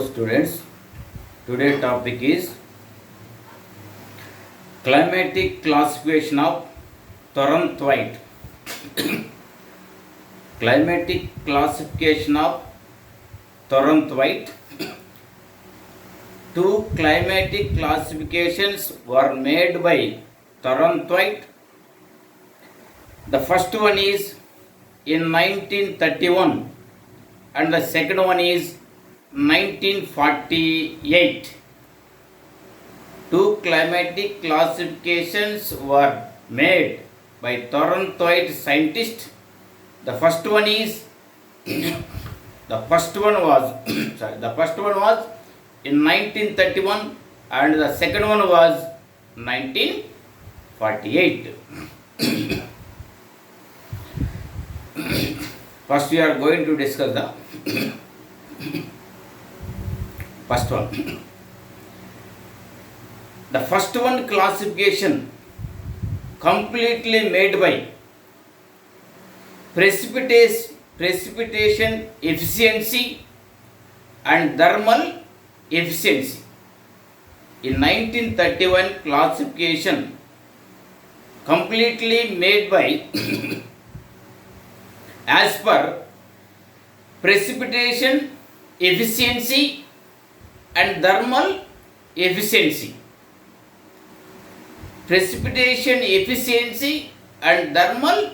students. Today topic is climatic classification of Thornthwaite. Climatic classification of Thornthwaite. Two climatic classifications were made by Thornthwaite. The first one is in 1931 and the second one is 1948. Two climatic classifications were made by Thornthwaite scientists. The first one was in 1931 and the second one was 1948. First we are going to discuss the first one. The first one classification completely made by precipitation efficiency and thermal efficiency. In 1931 classification completely made by as per precipitation efficiency and thermal efficiency. Precipitation efficiency and thermal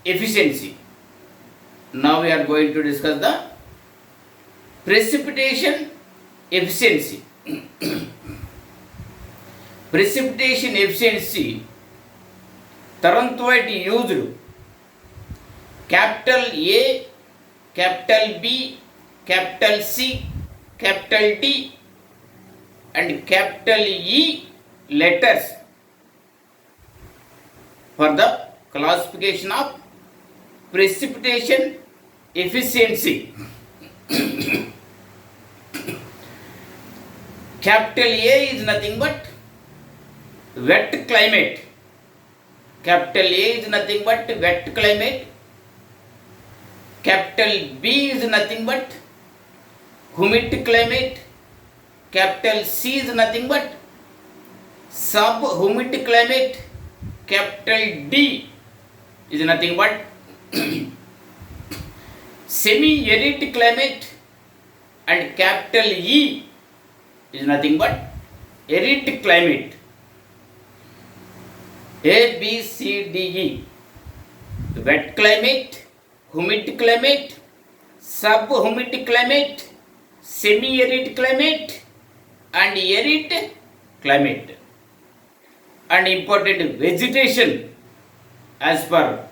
efficiency. Now we are going to discuss the precipitation efficiency. Precipitation efficiency, Thornthwaite used capital A, capital B, capital C, capital D and capital E letters for the classification of precipitation efficiency. Capital A is nothing but wet climate. Capital A is nothing but wet climate. Capital B is nothing but humid climate. Capital C is nothing but subhumid climate. Capital D is nothing but semi-arid climate and capital E is nothing but arid climate. A, B, C, D, E. Wet climate, humid climate, subhumid climate, semi-arid climate and arid climate. And important vegetation as per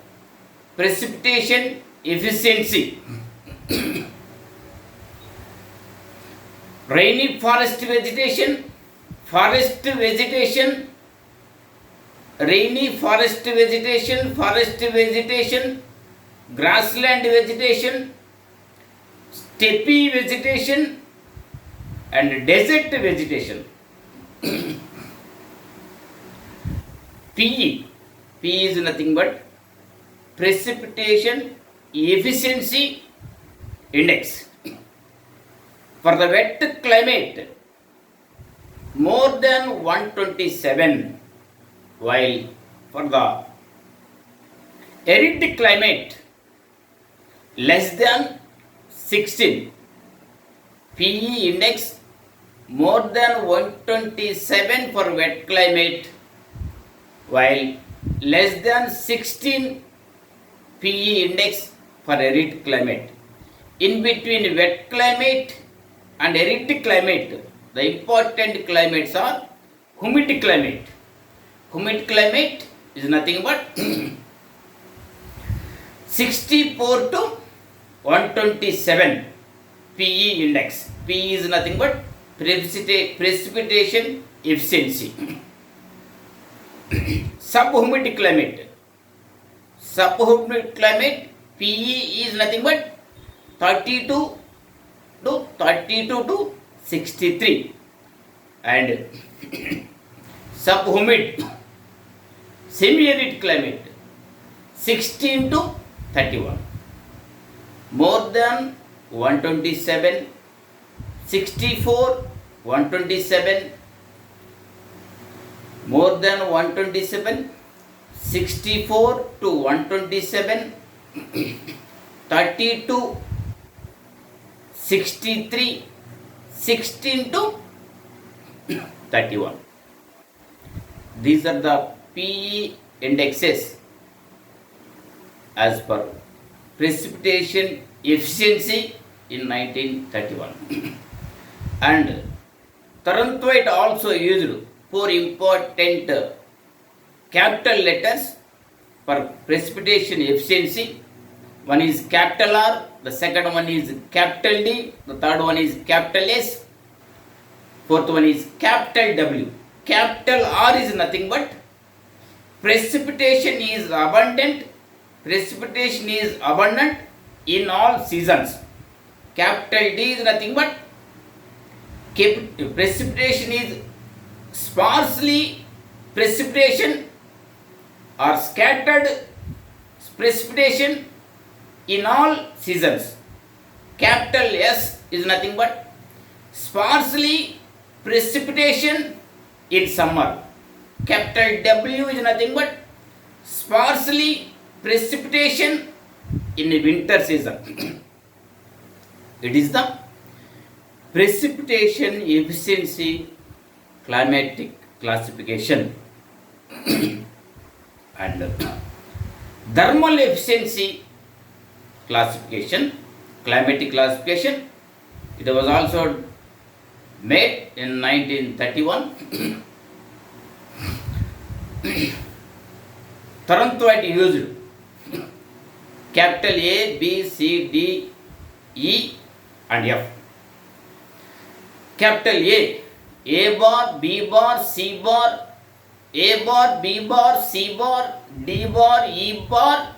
precipitation efficiency. Rainy forest vegetation, rainy forest vegetation, grassland vegetation, steppe vegetation and desert vegetation. PE is nothing but precipitation efficiency index. For the wet climate more than 127, while for the arid climate less than 16. PE index more than 127 for wet climate, while less than 16 PE index for arid climate. In between wet climate and arid climate, the important climates are humid climate. Humid climate is nothing but 64 to 127 PE index. PE is nothing but precipitation efficiency. Subhumid climate. Subhumid climate PE is nothing but 32 to 63 and subhumid semi-arid climate 16 to 31. More than 127 64, 127, more than 127, 64 to 127, 32, 63, 16 to 31. These are the PE indexes as per precipitation efficiency in 1931. And Thornthwaite also used four important capital letters for precipitation efficiency. One is capital R, the second one is capital D, the third one is capital S, fourth one is capital W. Capital R is nothing but precipitation is abundant in all seasons. Capital D is nothing but precipitation is sparsely precipitation or scattered precipitation in all seasons. Capital S is nothing but sparsely precipitation in summer. Capital W is nothing but sparsely precipitation in the winter season. It is the precipitation efficiency climatic classification. And thermal efficiency classification, climatic classification, it was also made in 1931. Thornthwaite used capital A, B, C, D, E and F. Capital A bar, B bar, C bar, A bar, B bar, C bar, D bar, E bar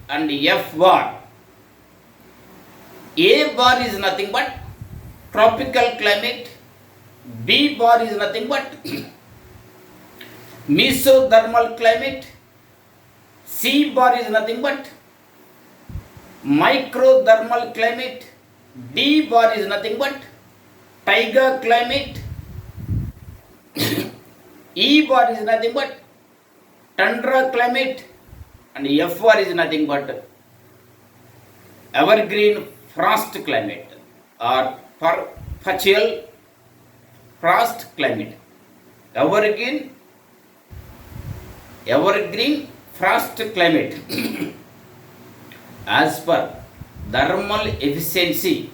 and F bar. A bar is nothing but tropical climate, B bar is nothing but mesothermal climate, C bar is nothing but microthermal climate, D bar is nothing but taiga climate, E bar is nothing but tundra climate and F bar is nothing but evergreen frost climate or perpetual frost climate. Evergreen frost climate. As per thermal efficiency,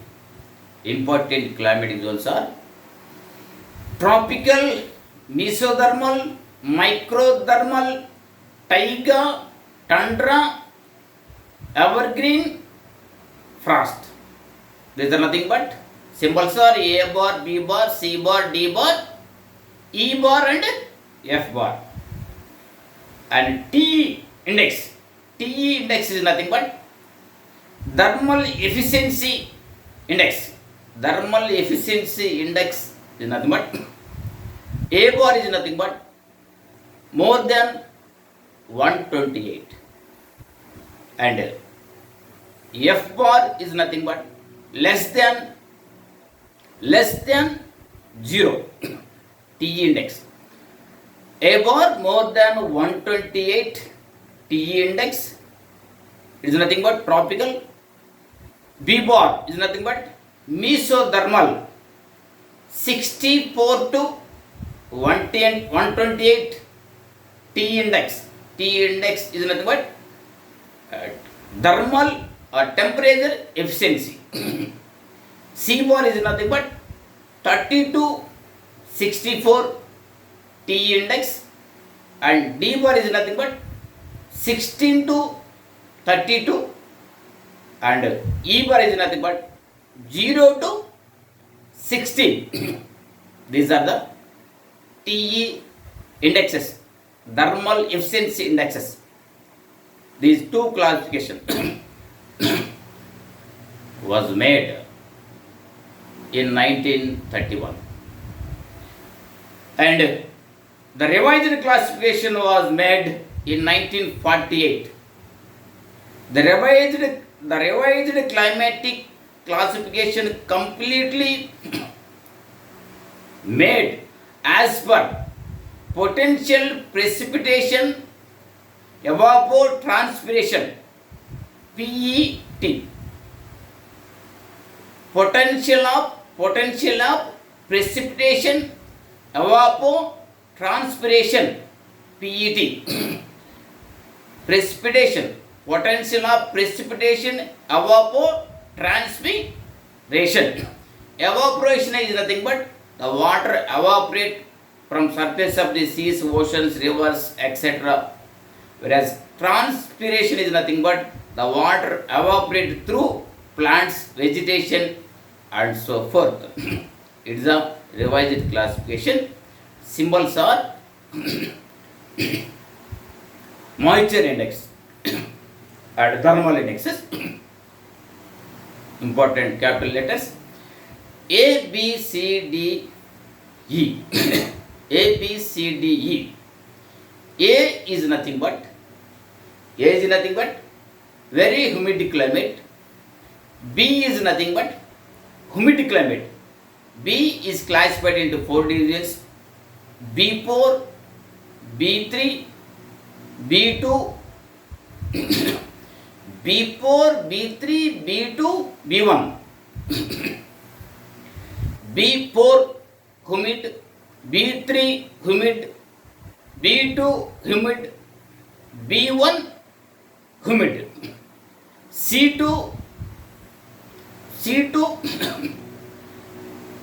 important climate zones are tropical, mesothermal, microthermal, taiga, tundra, evergreen, frost. These are nothing but symbols are A bar, B bar, C bar, D bar, E bar and F bar. And TE index is nothing but thermal efficiency index. Thermal efficiency index is nothing but A bar is nothing but more than 128 and F bar is nothing but less than 0. TE index. A bar more than 128 TE index is nothing but tropical. B bar is nothing but mesothermal. 64 to 128 TE index. TE index is nothing but thermal or temperature efficiency. C bar is nothing but 30 to 64 TE index and D bar is nothing but 16 to 32 and E bar is nothing but 0 to 16. These are the TE indexes, thermal efficiency indexes. These two classifications was made in 1931 and the revised classification was made in 1948. The revised climatic classification completely made as per potential precipitation evapotranspiration PET. Potential of precipitation evapotranspiration PET. Precipitation, potential of precipitation evapotranspiration. Evaporation is nothing but the water evaporate from surface of the seas, oceans, rivers, etc. Whereas transpiration is nothing but the water evaporate through plants, vegetation, and so forth. It is a revised classification. Symbols are moisture index and thermal indexes. Important capital letters A, B, C, D, E. A, B, C, D, E. A is nothing but very humid climate. B is nothing but humid climate. B is classified into 4 divisions: B4, B3, B2, B4, B3, B2, B1. B4 humid, B3 humid, B2 humid, B1 humid. C2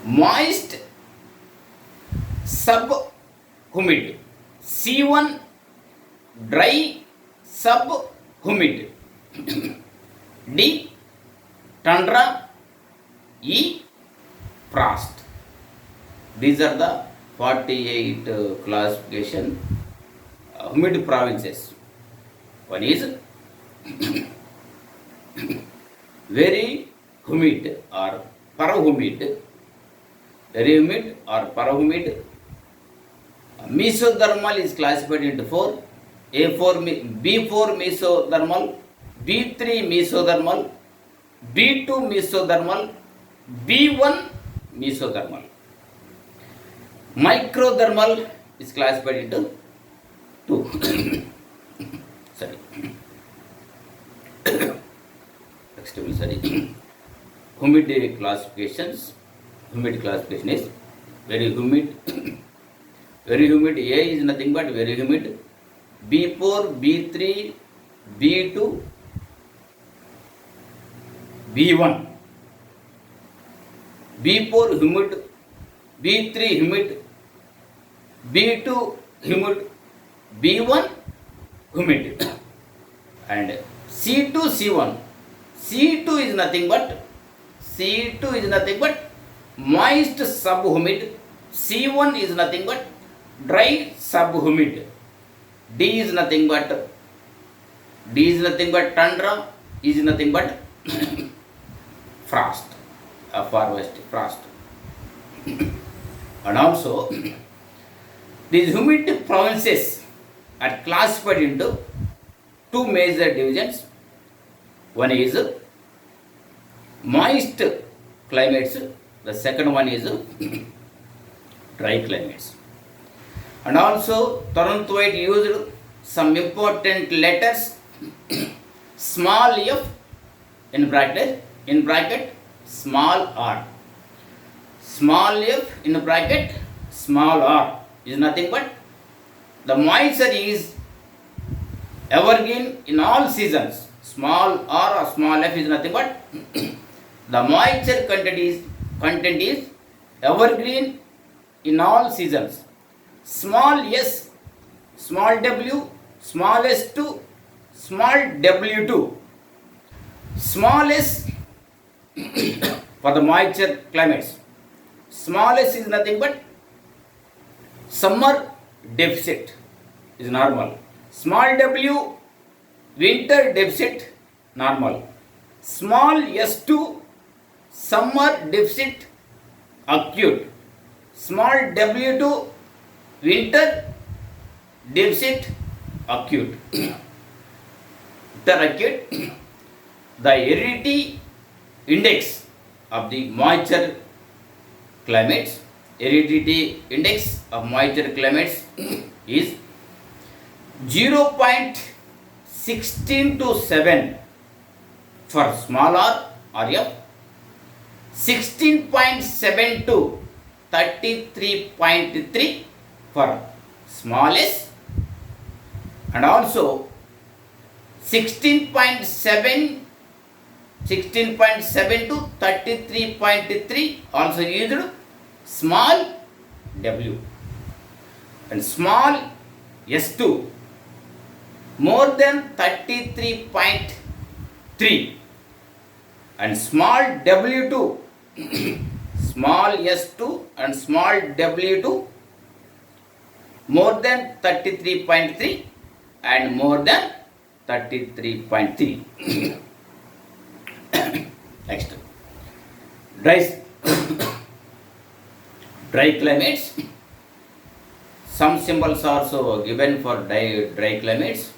moist subhumid. C1 dry subhumid. D tundra. E frost. These are the 48 classification humid provinces. One is very humid or parahumid, very humid or parahumid. Mesothermal is classified into 4. B4 mesothermal, B3 mesothermal, B2 mesothermal, B1 mesothermal. Microthermal is classified into 2. Sorry. Humid classifications. Humid classification is very humid. Very humid. A is nothing but very humid. B4, B3, B2, B1. B4 humid, B3 humid, B2 humid, B1 humid. And C2, C1. C2 is nothing but moist subhumid. C1 is nothing but dry subhumid. D is nothing but tundra, is nothing but frost, far west frost. And also these humid provinces are classified into 2 major divisions. One is moist climates, the second one is dry climates. And also Tarunthwaite used some important letters small f in bracket small r. Small f in bracket small r is nothing but the moisture is evergreen in all seasons. Small r or small f is nothing but the moisture content is evergreen in all seasons. Small s, small w, small s2, small w2. Small s for the moisture climates. Small s is nothing but summer deficit is normal. Small w winter deficit normal. Small s2 summer deficit acute. Small w2 winter deficit acute. The aridity index of the moisture climates heredity index of moisture climates is 0.16 to 7 for small r or f, 16.7 to 33.3 for small s, and also 16.7 to 33.3 also used small w, and small s2 more than 33.3, and small w2 small s2 and small w2 more than 33.3 and more than 33.3. Next, dry climates. Some symbols are also given for dry climates.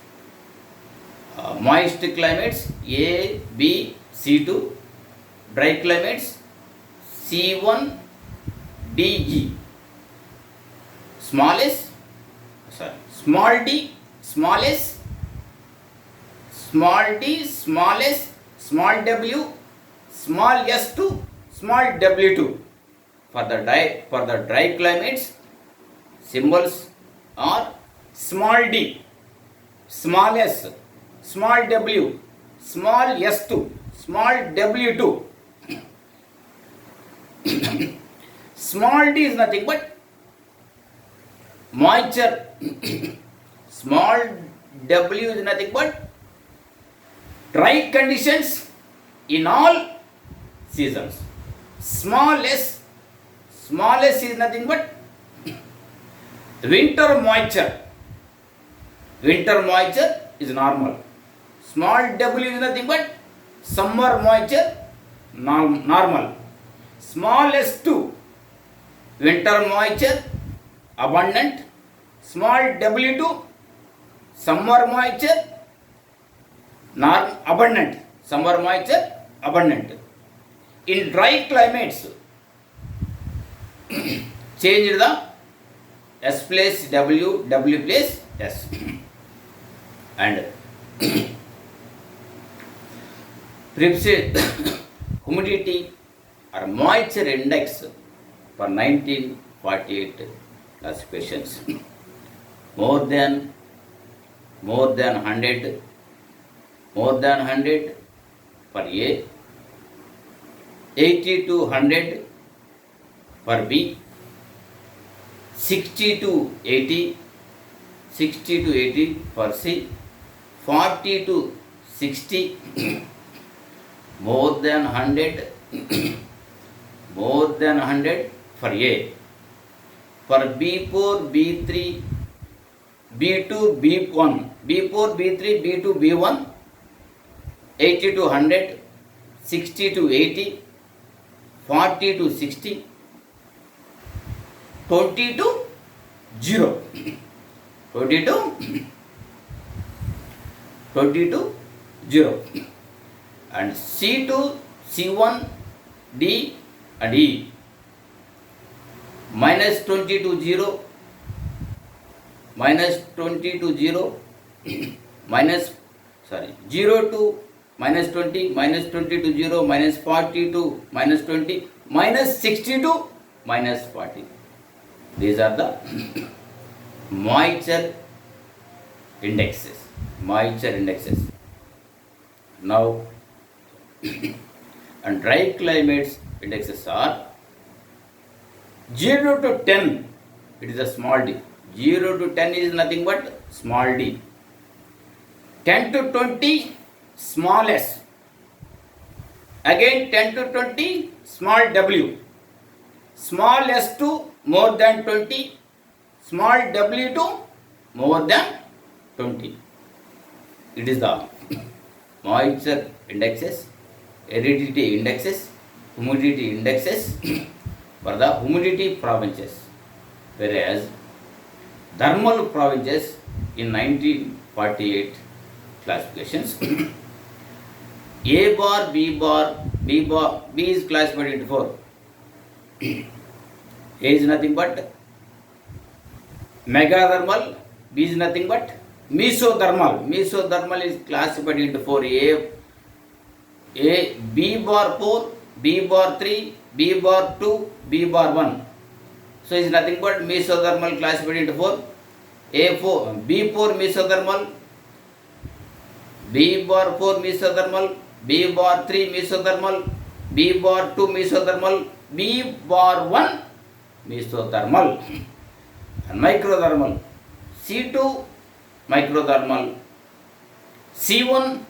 Moist climates A, B, C2. Dry climates C1, D, E. Small d, small s, small d, small s, small w, small s2, small w2. For the dry climates, symbols are small d, small s, small w, small s2, small w2. Small d is nothing but moisture. Small w is nothing but dry conditions in all seasons. Small s is nothing but winter moisture. Winter moisture is normal. Small w is nothing but summer moisture, normal. Small s2, winter moisture, abundant. Small w2, summer moisture, abundant. Summer moisture, abundant. In dry climates, change the s place w, w place s, and humidity or moisture index for 1948 classifications. More than 100 for A, 80 to 100 for B, 60 to 80 for C, 40 to 60, more than 100 for A, for B4, B3, B2, B1, B4, B3, B2, B1, 80 to 100, 60 to 80, 40 to 60, 20 to 0, 20 to 0, and C2, C1, D and E, minus 20 to 0, minus 20 to 0, 0 to minus 20, minus 20 to 0, minus 40 to minus 20, minus 60 to minus 40. These are the moisture indexes. Now, and dry climates indexes are 0 to 10, it is a small d. 0 to 10 is nothing but small d. 10 to 20, small s. Again 10 to 20, small w. Small s2 more than 20, small w2 more than 20. It is the moisture indexes, aridity indexes, humidity indexes for the humidity provinces, whereas thermal provinces in 1948 classifications A bar, B bar, B is classified into 4. A is nothing but megathermal, B is nothing but mesothermal. Mesothermal is classified into 4. B bar 4, B bar 3, B bar 2, B bar 1. So it's nothing but mesothermal classified into 4. B4 mesothermal, B bar 4 mesothermal, B bar 3 mesothermal, B bar 2 mesothermal, B bar 1 mesothermal. And microthermal, C2 microthermal, C1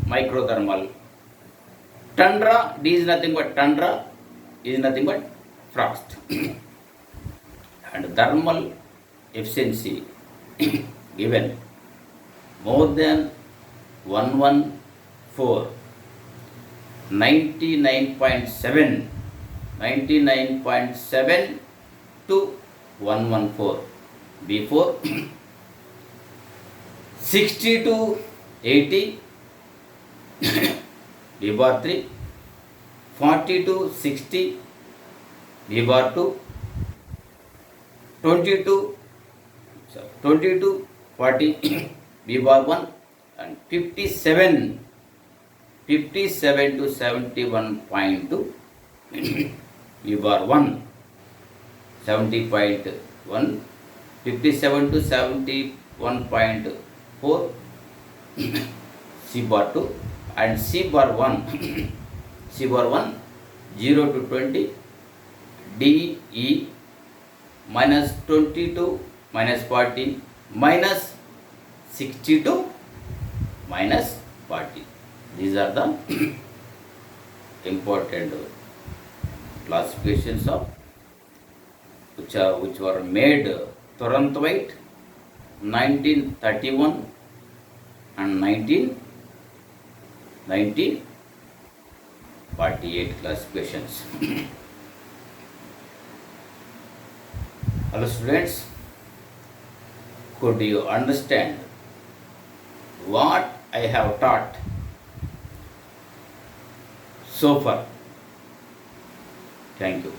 microthermal. Tundra, D is nothing but tundra, is nothing but frost. And thermal efficiency given more than 114, 99.7 to 114. Before 60 to 80, B bar 3, 40 to 60, B bar 2, 20 to 40, B bar 1, and 57 to 71.2, B bar 1, 70.1, 57 to 71.4, C bar 2, and C bar 1, 0 to 20, D, E, minus 20 to minus 40, minus 60 to minus 40. These are the important classifications of which were made Thornthwaite 1931 and 1948 classifications. Hello students, could you understand what I have taught so far? Thank you.